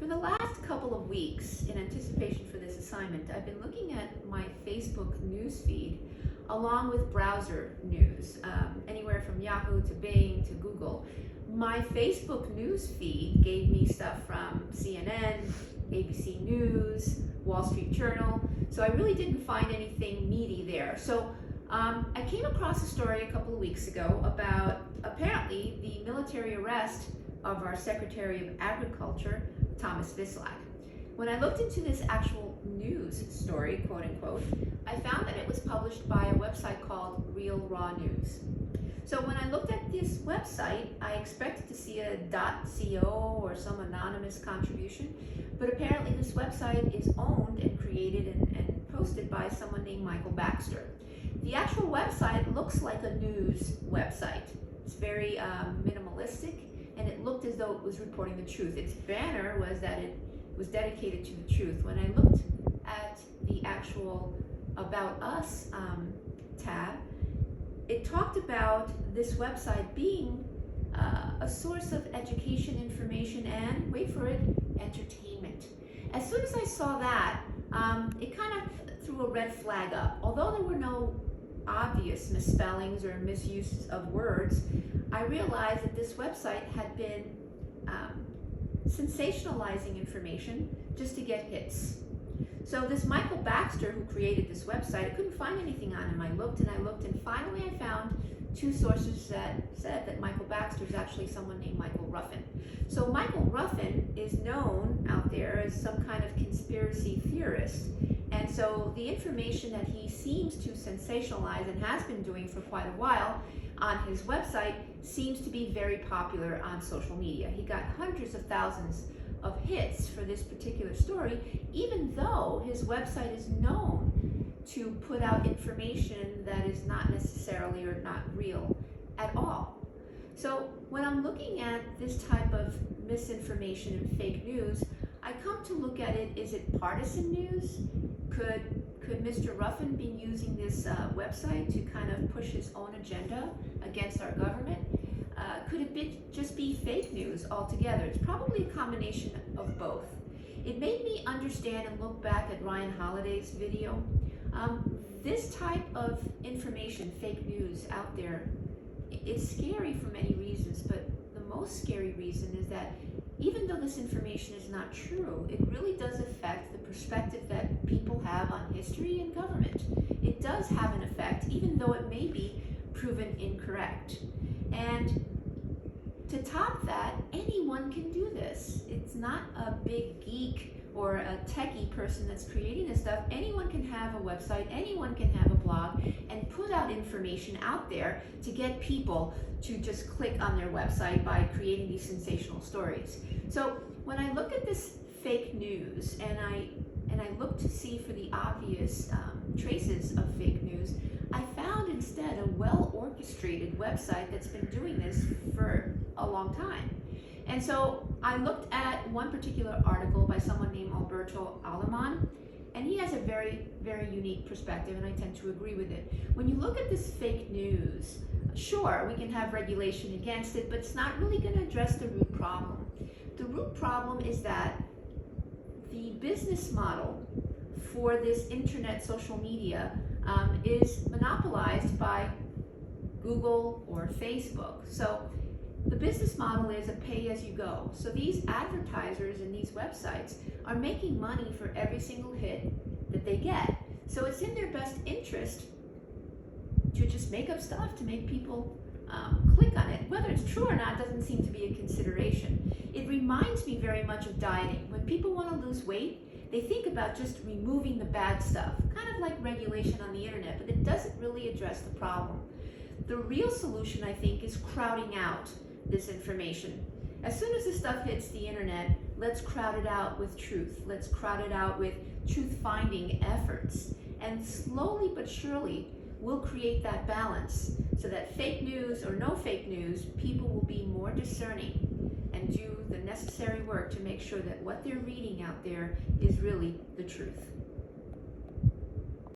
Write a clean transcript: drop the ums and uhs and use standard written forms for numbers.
For the last couple of weeks, in anticipation for this assignment, I've been looking at my Facebook news feed along with browser news, anywhere from Yahoo to Bing to Google. My Facebook news feed gave me stuff from CNN, ABC News, Wall Street Journal, so I really didn't find anything meaty there. So I came across a story a couple of weeks ago about apparently the military arrest of our Secretary of Agriculture, Thomas Vilsack. When I looked into this actual news story, quote unquote, I found that it was published by a website called Real Raw News. So when I looked at this website, I expected to see a .co or some anonymous contribution, but apparently this website is owned and created and posted by someone named Michael Baxter. The actual website looks like a news website. It's very minimalistic, and it looked as though it was reporting the truth. Its banner was that it was dedicated to the truth. When I looked at the actual About Us tab, it talked about this website being a source of education, information, and, wait for it, entertainment. As soon as I saw that, it kind of threw a red flag up. Although there were no obvious misspellings or misuse of words, I realized that this website had been sensationalizing information just to get hits. So this Michael Baxter, who created this website, I couldn't find anything on him. I looked, and finally I found two sources that said that Michael Baxter is actually someone named Michael Ruffin. So Michael Ruffin is known out there as some kind of conspiracy theorist. And so the information that he seems to sensationalize and has been doing for quite a while on his website seems to be very popular on social media. He got hundreds of thousands of hits for this particular story, even though his website is known to put out information that is not necessarily or not real at all. So when I'm looking at this type of misinformation and fake news, I come to look at it, is it partisan news? Could Mr. Ruffin be using this website to kind of push his own agenda against our government? Could it just be fake news altogether? It's probably a combination of both. It made me understand and look back at Ryan Holiday's video. This type of information, fake news out there, it's scary for many reasons, but the most scary reason is that even though this information is not true, it really does affect the perspective that people have on history and government. It does have an effect, even though it may be proven incorrect. And to top that, anyone can do this. It's not a big geek or a techie person that's creating this stuff. Anyone can have a website, anyone can have a blog, and put out information out there to get people to just click on their website by creating these sensational stories. So when I look at this fake news and I look to see for the obvious traces of fake news, I found instead a well-orchestrated website that's been doing this for a long time. And so I looked at one particular article by someone named Alberto Aleman, and he has a very, very unique perspective, and I tend to agree with it. When you look at this fake news, sure, we can have regulation against it, but it's not really going to address the root problem. The root problem is that the business model for this internet social media is monopolized by Google or Facebook. So the business model is a pay-as-you-go. So these advertisers and these websites are making money for every single hit that they get. So it's in their best interest to just make up stuff to make people click on it. Whether it's true or not doesn't seem to be a consideration. It reminds me very much of dieting. When people want to lose weight, they think about just removing the bad stuff, kind of like regulation on the internet, but it doesn't really address the problem. The real solution, I think, is crowding out this information. As soon as this stuff hits the internet, let's crowd it out with truth. Let's crowd it out with truth-finding efforts. And slowly but surely, we'll create that balance so that fake news or no fake news, people will be more discerning and do the necessary work to make sure that what they're reading out there is really the truth.